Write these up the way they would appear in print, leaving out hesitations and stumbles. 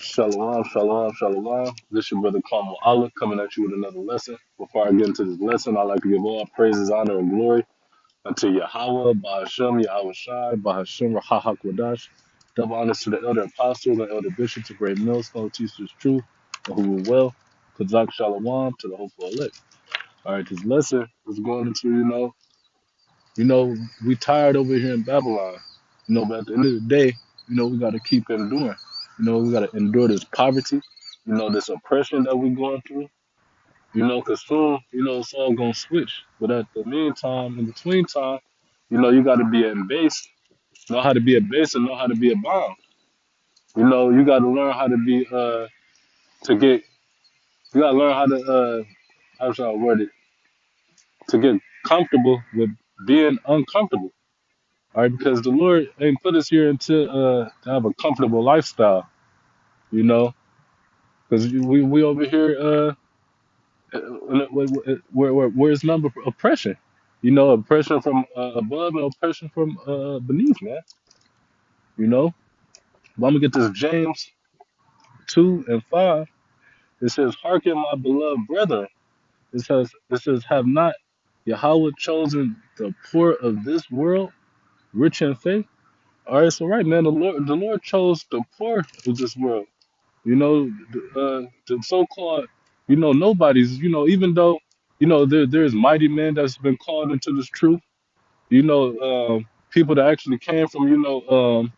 Shalom, shalom, shalom. This your brother Carmel Allah coming at you with another lesson. Before I get into this lesson, I'd like to give all praises, honor, and glory unto Yahweh, Bahashem, Yahweh Shai, Bahashem, Rahahak Wadash. Double honors to the elder apostles and elder bishops of Great Mills, fellow teachers truth, and who will well. Kazak Shalom to the hopeful elect. All right, this lesson is going into, we tired over here in Babylon. But at the end of the day, we got to keep enduring. We got to endure this poverty, this oppression that we're going through, because soon, it's all going to switch. But at the meantime, in between time, you got to be in base, know how to be a base and know how to be a bomb. You got to learn how to be, to get, you got to learn how to, how should I word it, to get comfortable with being uncomfortable. All right, because the Lord ain't put us here to have a comfortable lifestyle, you know, because we over here where it's number oppression, oppression from above and oppression from beneath, man, you know. But I'm gonna get this James 2:5. It says, "Hearken, my beloved brethren." It says, "Have not Yahweh chosen the poor of this world, rich in faith?" All right, so right, man, the Lord chose the poor of this world. The so-called, nobodies, even though, there's mighty men that's been called into this truth, people that actually came from,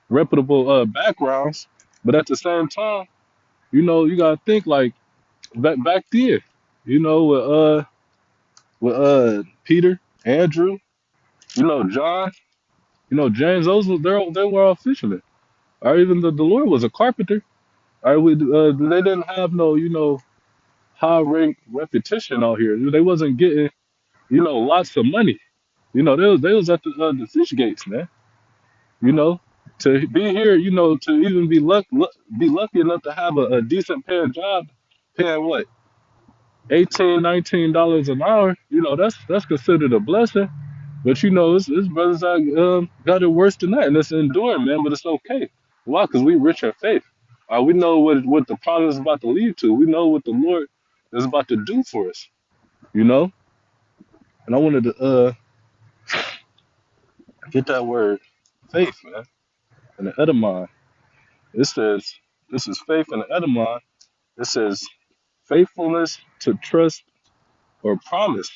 reputable backgrounds. But at the same time, you gotta think like back then, with Peter, Andrew, John, James, they were all fishermen. Or even the Lord was a carpenter. All right, they didn't have no, high rank repetition out here. They wasn't getting, lots of money. They was at the fish gates, man. You know, to be here, to even be lucky enough to have a decent paying job, paying what, 18, $19 an hour. That's considered a blessing. But it's brothers that got it worse than that, and it's enduring, man. But it's okay. Why? Because we rich in faith. We know what the promise is about to lead to. We know what the Lord is about to do for us. You know. And I wanted to get that word faith, man, in the Edamon. It says this is faith in the Edamon. It says faithfulness to trust or promise.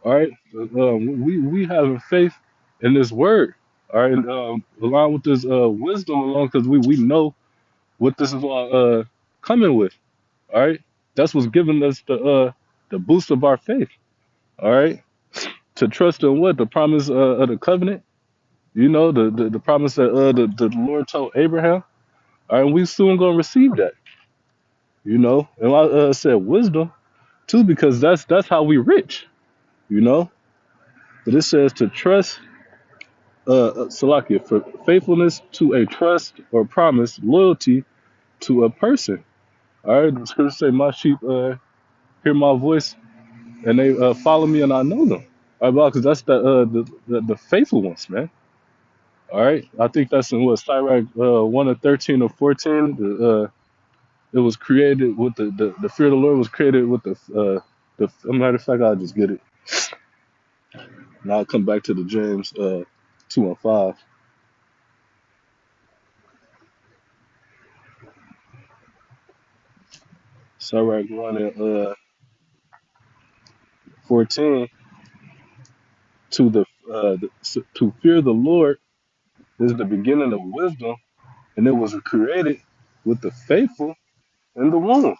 All right, we have faith in this word. All right, along with this wisdom, along because we know what this is all coming with. All right, that's what's giving us the boost of our faith. All right, to trust in what the promise of the covenant. The promise that the Lord told Abraham. All right, and we soon gonna receive that. And I said wisdom too because that's how we rich. You know, but it says to trust. Salakia, for faithfulness to a trust or promise, loyalty to a person. All right, the scriptures say, "My sheep hear my voice, and they follow me, and I know them." All right, because that's the faithful ones, man. All right, I think that's in what Sirach 1:13 or 14. It was created with the fear of the Lord was created with the. As a matter of fact, I'll just get it, and I'll come back to the James 2:5. Sirach 1:14. To fear the Lord is the beginning of wisdom, and it was created with the faithful in the womb.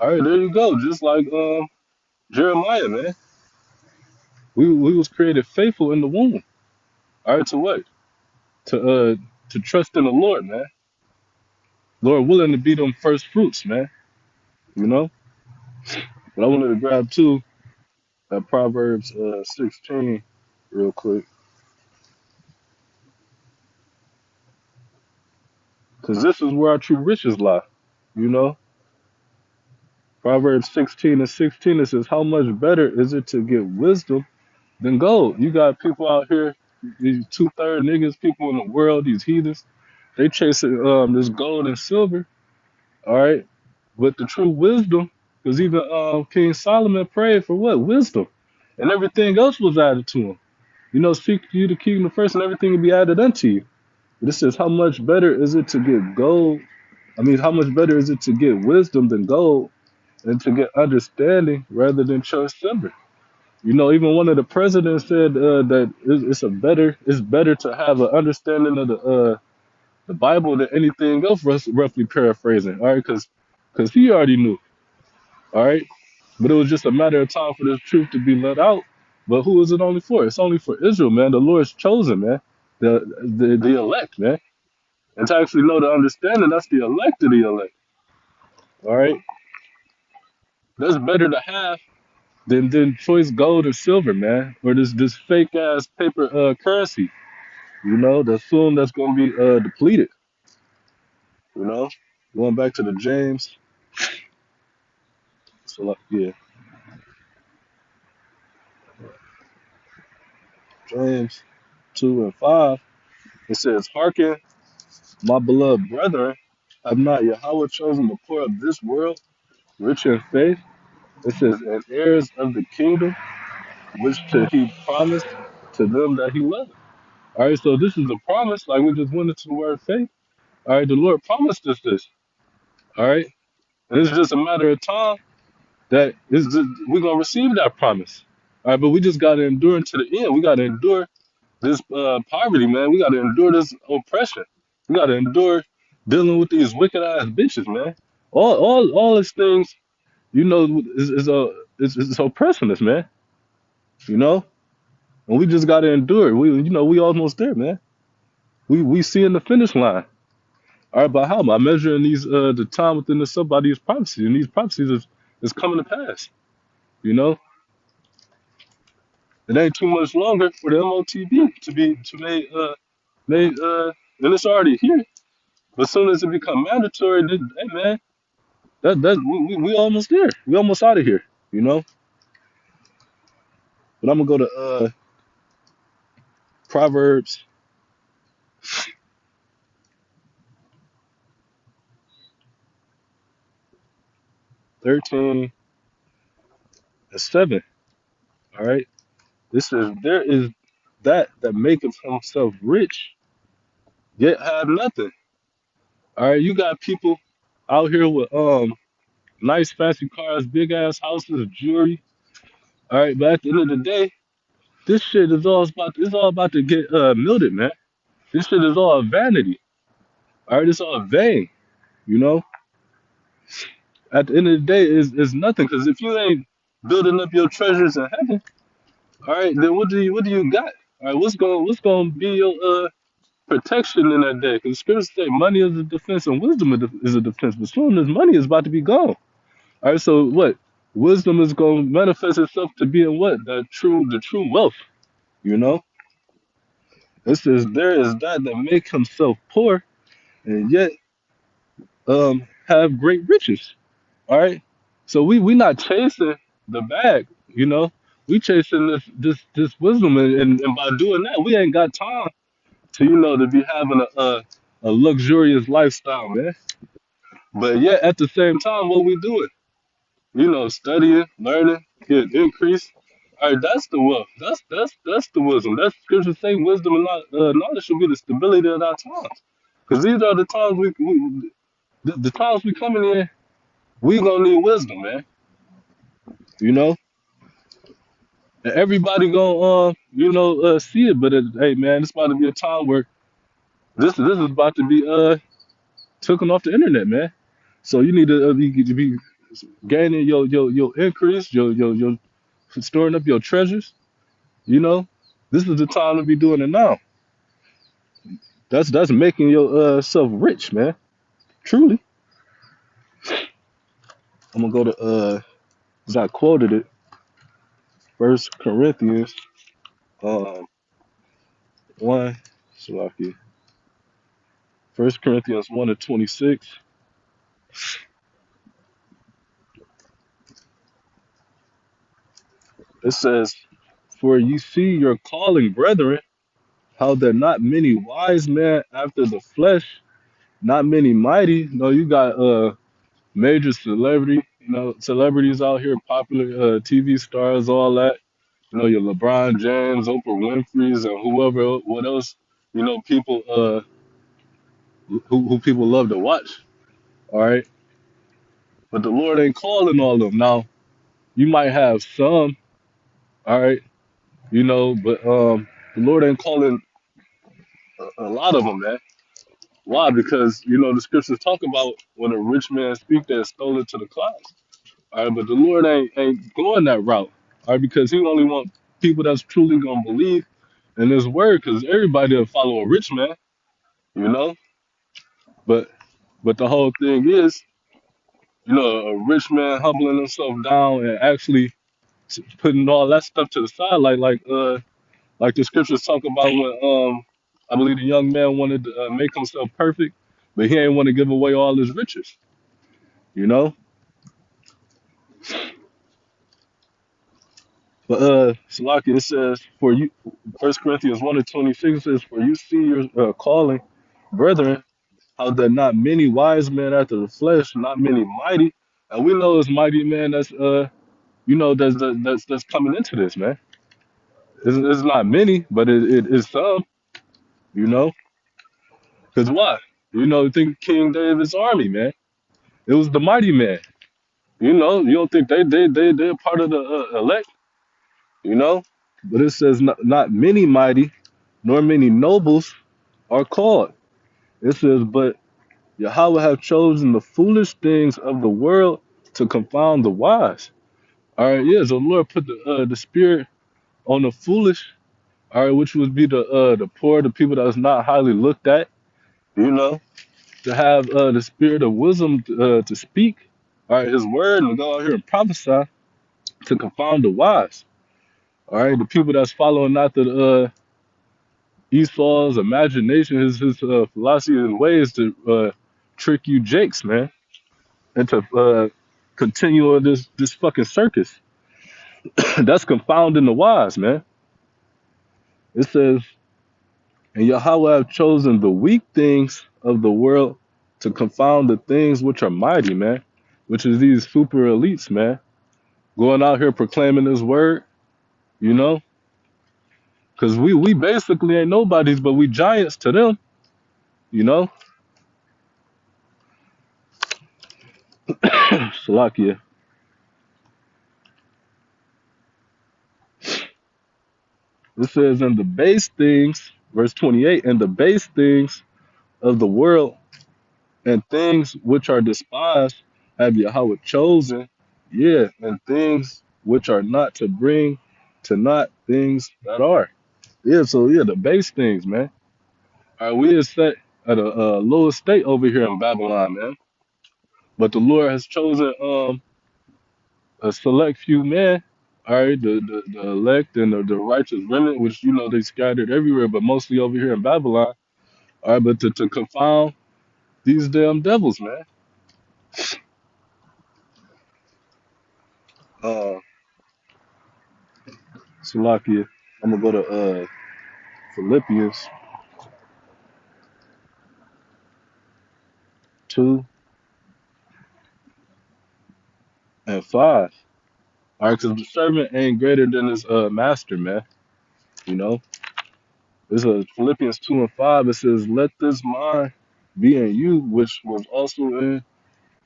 All right, there you go. Just like Jeremiah, man. We was created faithful in the womb. All right, to what? To trust in the Lord, man. Lord willing to be them first fruits, man. You know. But I wanted to grab too Proverbs 16 real quick, because this is where our true riches lie. You know. Proverbs 16:16, it says, "How much better is it to get wisdom than gold?" You got people out here, these two-third niggas, people in the world, these heathens. They chasing this gold and silver, all right, but the true wisdom, because even King Solomon prayed for what? Wisdom. And everything else was added to him. You know, seek you the kingdom first and everything will be added unto you. This says, how much better is it to get gold? I mean, how much better is it to get wisdom than gold and to get understanding rather than choice silver? You know, even one of the presidents said that it's better to have an understanding of the Bible than anything else, roughly paraphrasing, all right? Because he already knew, all right? But it was just a matter of time for this truth to be let out. But who is it only for? It's only for Israel, man. The Lord's chosen, man. The elect, man. And to actually know the understanding, that's the elect of the elect, all right? That's better to have than choice gold or silver, man, or this fake ass paper currency, you know, that's gonna be depleted, you know. Going back to the James, so like, yeah, James 2:5, it says, "Hearken, my beloved brethren, have not Yahweh chosen the poor of this world, rich in faith?" It says, "And heirs of the kingdom, which he promised to them that he loved." All right, so this is a promise, like we just went into the word faith. All right, the Lord promised us this. All right, and it's just a matter of time that we're gonna receive that promise. All right, but we just gotta endure unto the end. We gotta endure this poverty, man. We gotta endure this oppression. We gotta endure dealing with these wicked ass bitches, man. All these things, you know, is oppressing us, man. You know, and we just gotta endure. We almost there, man. We seeing the finish line. All right, but how? By measuring the time within the sub by these prophecies, and these prophecies is coming to pass. You know, it ain't too much longer for the MOTB to made and it's already here. But as soon as it become mandatory, then, hey man, we almost there. We almost out of here. You know. But I'm gonna go to Proverbs 13:7. All right. This says, "There is that maketh himself rich, yet have nothing." All right, you got people out here with nice fancy cars, big ass houses, jewelry. All right, but at the end of the day, this shit is all about to get melted, man. This shit is all vanity. All right, it's all vain. You know, at the end of the day, is nothing. Because if you ain't building up your treasures in heaven, all right, then what do you got? All right, what's gonna be your protection in that day? Because scriptures say money is a defense and wisdom is a defense. But soon as money is about to be gone. All right, so what? Wisdom is going to manifest itself to be in what? The true wealth. You know, it says, "There is that make himself poor and yet have great riches." All right, so we not chasing the bag. You know, we chasing this wisdom, and by doing that, we ain't got time to be having a luxurious lifestyle, man. But yet at the same time, what we doing? Studying, learning, get increase. All right, that's the wealth. That's the wisdom. That's scripture say wisdom and knowledge should be the stability of our times. Because these are the times the times we coming in, we gonna need wisdom, man. You know, and everybody gonna see it. But hey, man, it's about to be a time where this is about to be taken off the internet, man. So you need to be gaining your increase, your storing up your treasures. You know, this is the time to be doing it now. That's making your self rich, man. Truly. I'm gonna go to 'cause I quoted it, First Corinthians 1, Salaki. First Corinthians 1:26. It says, "For you see your calling, brethren, how that not many wise men after the flesh." not many mighty. No, you got major celebrity, celebrities out here, popular TV stars, all that. Your LeBron James, Oprah Winfrey's, and whoever, what else, people who people love to watch. All right, but the Lord ain't calling all of them. Now you might have some, all right, but the Lord ain't calling a lot of them, man. Why? Because the scriptures talk about when a rich man speak that stole it to the clouds. All right, but the Lord ain't going that route. All right, because He only want people that's truly gonna believe in His word. Because everybody will follow a rich man, you know. But the whole thing is, a rich man humbling himself down and actually putting all that stuff to the side, like the scriptures talk about when I believe the young man wanted to make himself perfect, but he ain't want to give away all his riches, you know. But Salaki, it says for you, First Corinthians 1:26 says, "For you see your calling, brethren, how that not many wise men after the flesh, not many mighty, and we know it's mighty man that's coming into this, man. It's not many, but it is some, you know, because why? Think King David's army, man. It was the mighty man. You don't think they're part of the elect, you know, but it says not many mighty, nor many nobles are called. It says, but Yahweh have chosen the foolish things of the world to confound the wise. All right, yeah, so the Lord put the spirit on the foolish, all right, which would be the poor, the people that's not highly looked at, you know, to have the spirit of wisdom to speak, all right, His word, and go out here and prophesy to confound the wise. All right, the people that's following after the Esau's imagination, his philosophy and ways to trick you, Jakes, man, and to continue on this fucking circus. That's confounding the wise, man. It says, and Yahweh have chosen the weak things of the world to confound the things which are mighty, man, which is these super elites, man, going out here proclaiming His word, you know, because we basically ain't nobodies, but we giants to them, you know. Salakia. It says, in the base things, verse 28, and the base things of the world and things which are despised have Yahweh chosen, yeah, and things which are not to bring to not things that are. Yeah, so yeah, the base things, man. All right, we are set at a lower state over here in Babylon, man. But the Lord has chosen a select few men, all right, the elect and the righteous remnant, which they scattered everywhere, but mostly over here in Babylon. All right, but to confound these damn devils, man. Uh, Salakia, I'm gonna go to Philippians 2:5. All right, because the servant ain't greater than his master, man. You know, this is Philippians 2:5. It says, "Let this mind be in you, which was also in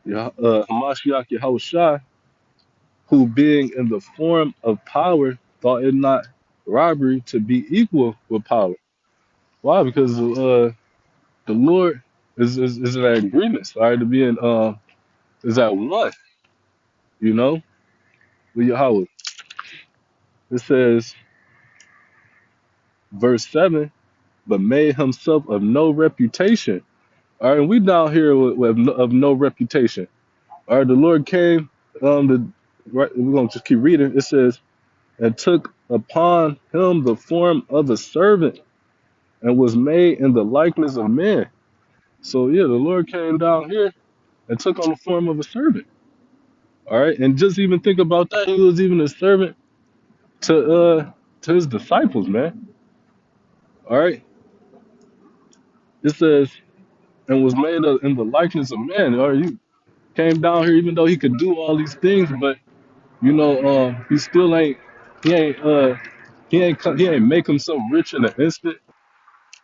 Hamashiach Yahushua, who being in the form of power thought it not robbery to be equal with power." Why? Because the Lord is in that agreement, sorry, to be in is at one, you know, with Yahweh. It says, verse 7, but made himself of no reputation. All right, and we down here of no reputation. All right, the Lord came, right, we're going to just keep reading. It says, and took upon him the form of a servant and was made in the likeness of men. So, yeah, the Lord came down here and took on the form of a servant. All right, and just even think about that. He was even a servant to his disciples, man. All right, it says, and was made in the likeness of man. Or he came down here even though he could do all these things, but he still ain't he ain't he ain't make himself rich in an instant.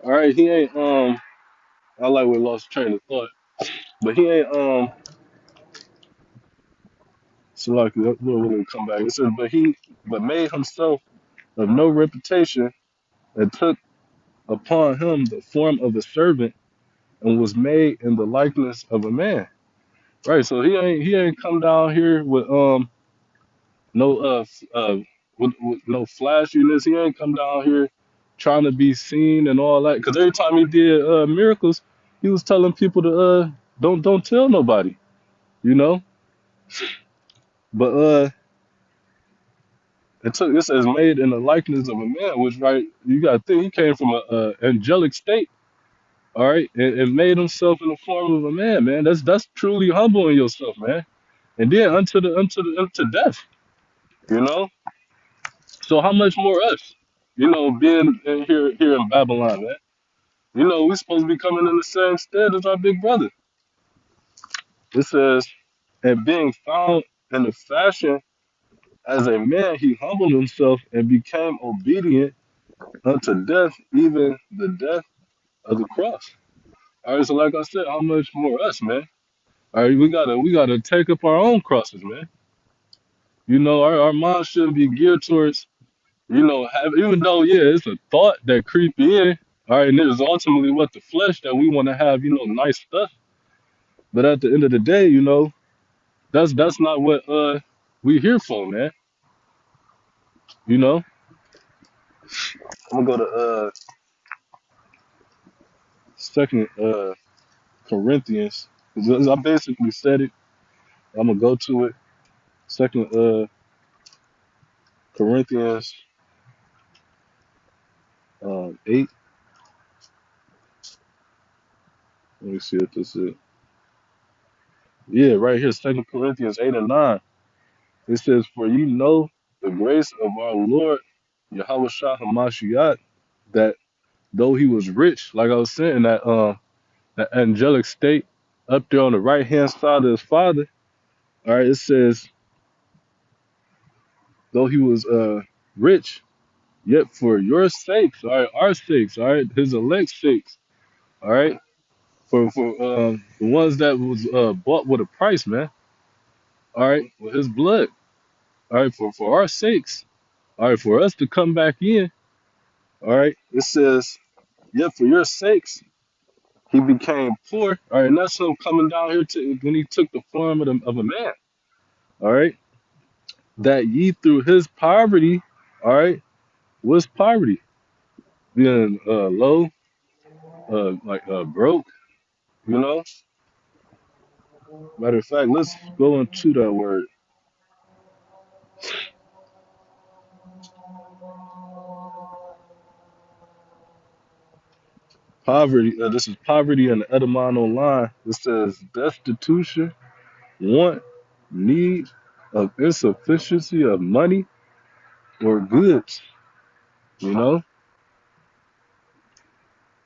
All right, he ain't I like we lost train of thought, but he ain't so like we'll come back. It says, but made himself of no reputation and took upon him the form of a servant and was made in the likeness of a man. Right, so he ain't come down here with no with no flashiness. He ain't come down here trying to be seen and all that. Cause every time he did miracles, he was telling people to don't tell nobody, you know. But it says made in the likeness of a man, which right you gotta think he came from a angelic state, all right, and made himself in the form of a man, man. That's truly humbling yourself, man. And then unto death, you know. So how much more us, being here in Babylon, man? We supposed to be coming in the same stead as our big brother. It says, and being found in the fashion as a man, he humbled himself and became obedient unto death, even the death of the cross. All right, so like I said, how much more us, man? All right, we gotta take up our own crosses, man. Our minds shouldn't be geared towards, even though it's a thought that creep in. All right, and it is ultimately what the flesh that we want to have, nice stuff. But at the end of the day, that's not what we here for, man. You know. I'm gonna go to Second Corinthians. 'Cause I basically said it. I'm gonna go to it. Second Corinthians 8. Let me see if this is. Yeah, right here, Second Corinthians 8 and 9. It says, "For you know the grace of our Lord Yahweh Shah Hamashiach, that though he was rich, like I was saying, that angelic state up there on the right hand side of his father. All right, it says, though he was rich, yet for your sakes, all right, our sakes, all right, his elect's sakes, all right, for the ones that was bought with a price, man, all right, with his blood, all right, for our sakes, all right, for us to come back in, all right, it says, yet for your sakes, he became poor, all right, and that's him coming down here to when he took the form of a man, all right, that ye through his poverty, all right, what's poverty? Being low, like broke, you know. Matter of fact, let's go into that word poverty. This is poverty in the Edamon online. It says destitution, want, need of insufficiency of money or goods. You know,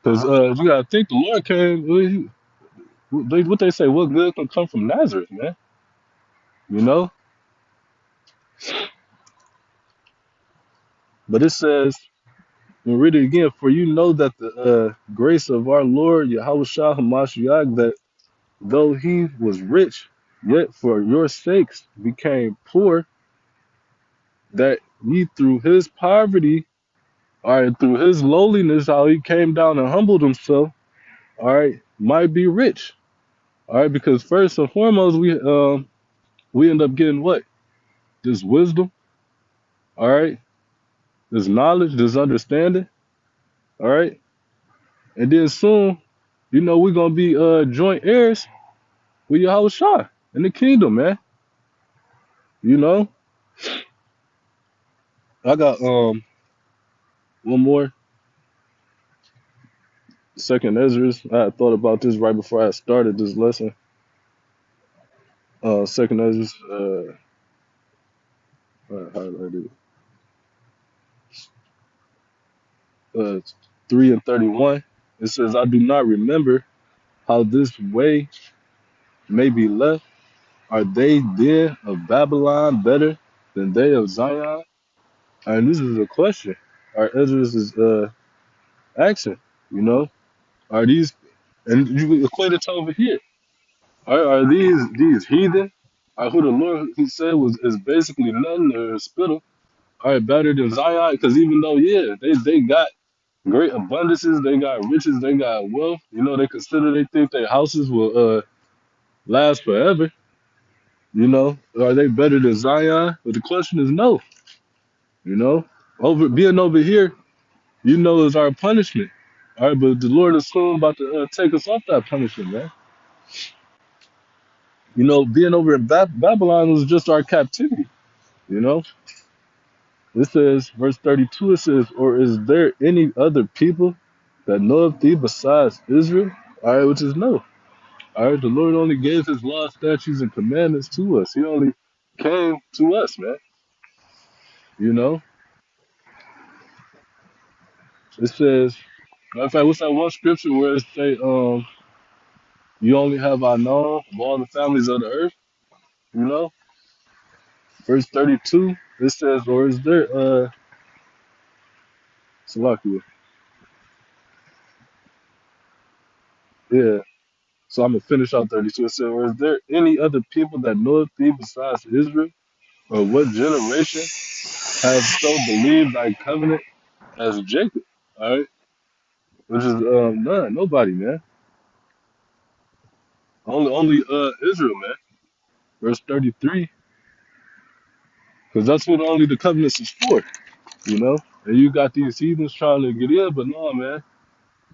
because you gotta think the Lord came. What they say? What good can come from Nazareth, man? You know. But it says, and read it again. For you know that the grace of our Lord Yahweh Shah Hamashiach, that though he was rich, yet for your sakes became poor, that ye through his poverty, all right, through his lowliness, how he came down and humbled himself, all right, might be rich. All right, because first and foremost, we end up getting what? This wisdom, all right, this knowledge, this understanding, all right. And then soon, we're gonna be joint heirs with Yahweh Shah in the kingdom, man. You know, I got one more. Second Ezra's. I had thought about this right before I started this lesson. Second Ezra's. I highlighted it. 3 and 31. It says, "I do not remember how this way may be left? Are they then of Babylon better than they of Zion? And this is a question. Our Esdras is asking, you know, are these, and you equate it to over here? Are these heathen? Who the Lord he said was is basically nothing or spittle? Are better than Zion? Because even though yeah, they got great abundances, they got riches, they got wealth. You know, they think their houses will last forever. You know, are they better than Zion? But the question is no. You know, over here, you know, is our punishment. All right, but the Lord is soon about to take us off that punishment, man. You know, being over in Babylon was just our captivity. You know, it says, verse 32, it says, or is there any other people that know of thee besides Israel? All right, which is no. All right, the Lord only gave his law, statutes, and commandments to us. He only came to us, man. You know, it says, matter of fact, what's that one scripture where it say, you only have I known of all the families of the earth? You know, verse 32, it says, or is there, Salakia, yeah. So I'm gonna finish out 32. It says, or is there any other people that know of thee besides Israel? Or what generation has so believed thy covenant as Jacob? All right, which is none, nobody, man. Only Israel, man. Verse 33, because that's what only the covenants is for, you know. And you got these heathens trying to get in, but no, man,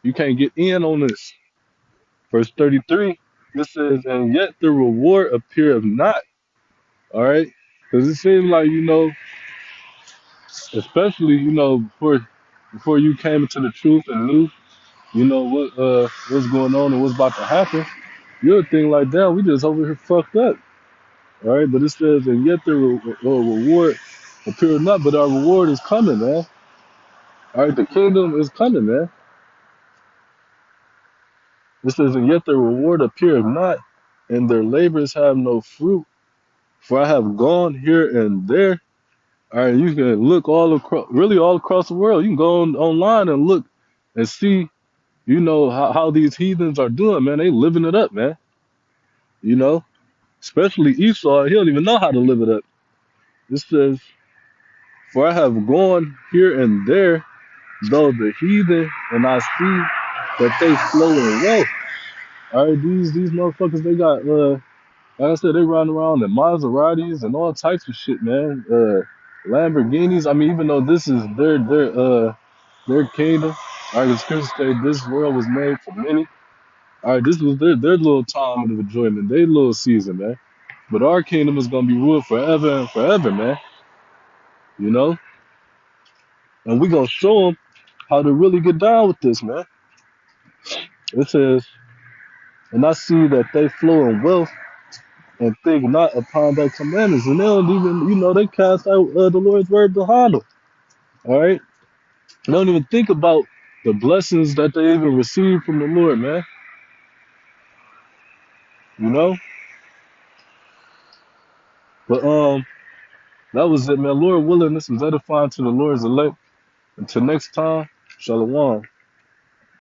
you can't get in on this. Verse 33, it says, and yet the reward appeareth not. All right, because it seems like you know, especially you know before you came into the truth and knew you know what's going on and what's about to happen. You would think like, damn, we just over here fucked up. All right, but it says, and yet the reward appeareth not, but our reward is coming, man. All right, the kingdom is coming, man. It says, and yet the reward appeareth not, and their labors have no fruit. For I have gone here and there. All right, you can look all across, really all across the world. You can go online and look and see, you know, how these heathens are doing, man. They living it up, man. You know, especially Esau. He don't even know how to live it up. It says, for I have gone here and there, though the heathen, and I see that they flow in wealth. All right, these motherfuckers, they got like I said, they run around in Maseratis and all types of shit, man. Lamborghinis. I mean, even though this is their kingdom, all right, the scriptures say this world was made for many. All right, this was their little time of enjoyment, their little season, man. But our kingdom is gonna be ruled forever and forever, man. You know, and we gonna show them how to really get down with this, man. It says, and I see that they flow in wealth and think not upon thy commandments, and they don't even, you know, they cast out the Lord's word behind them. All right, they don't even think about the blessings that they even receive from the Lord, man. You know, but that was it, man. Lord willing, this was edifying to the Lord's elect. Until next time, Shalom.